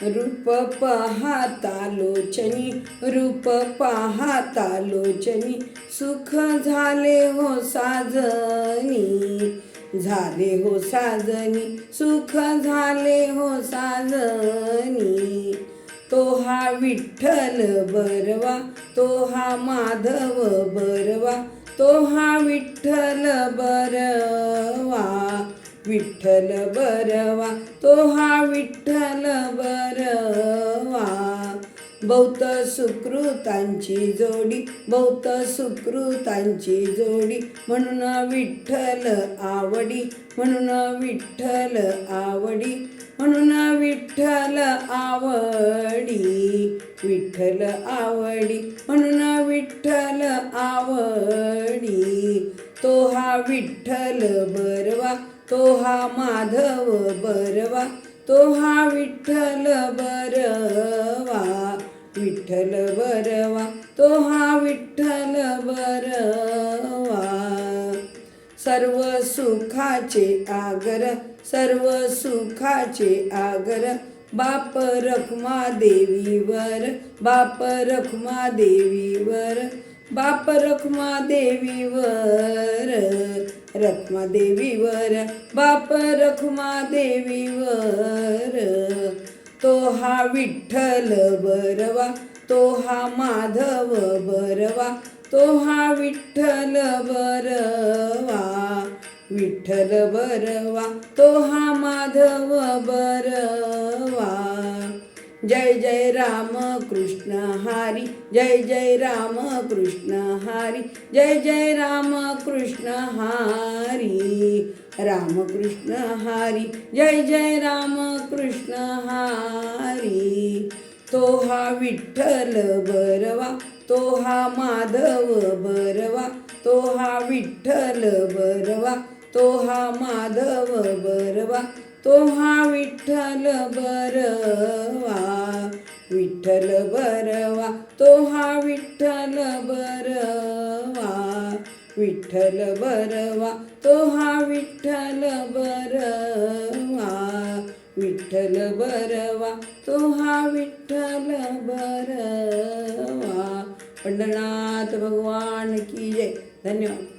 रूप पाहता लोचनी, रूप पाहता लोचनी, सुख झाले हो साजनी, झाले हो साजनी, सुख झाले हो साजनी. तो हा विठ्ठल बरवा, तो हा माधव बरवा, तो हा विठ्ठल बरवा, विठ्ठल बरवा, तो हा विठ्ठल बरवा. बहुत सुकृतांची जोडी, बहुत सुकृतांची जोडी, म्हणून विठ्ठल आवडी, म्हणून विठ्ठल आवडी, म्हणून विठ्ठल आवडी, विठ्ठल आवडी, म्हणून विठ्ठल आवडी. तो हा विठ्ठल बरवा, तो हा माधव बरवा, तो हा विठ्ठल बरवा, विठ्ठल बरवा, तो हा विठ्ठल बरवा. सर्व सुखाचे आगर, सर्व सुखाचे आगर, बाप रखमा देवीवर, बाप रखमा देवीवर, बाप रखमा देवीवर, रखमा देवीवर, बाप रखमा देवीवर. तो हा विठ्ठल बरवा, तो हा माधव बरवा, तो हा विठ्ठल बरवा, विठ्ठल बरवा, तो हा माधव बरवा. जय जय राम कृष्ण हरी, जय जय राम कृष्ण हरी, जय जय राम कृष्ण हरी, राम कृष्ण हरी, जय जय राम कृष्ण हरी. तो हा विठ्ठल बरवा, तो हा माधव बरवा, तो हा विठ्ठल बरवा, तो हा माधव बरवा, तो हा विठ्ठल बरवा, विठ्ठल बरवा, तो हा विठ्ठल बरवा, विठ्ठल बरवा, तो हा विठ्ठल बरवा, विठ्ठल बरवा, तो हा विठ्ठल बरवा. पंढरनाथ भगवान की जय. धन्यवाद.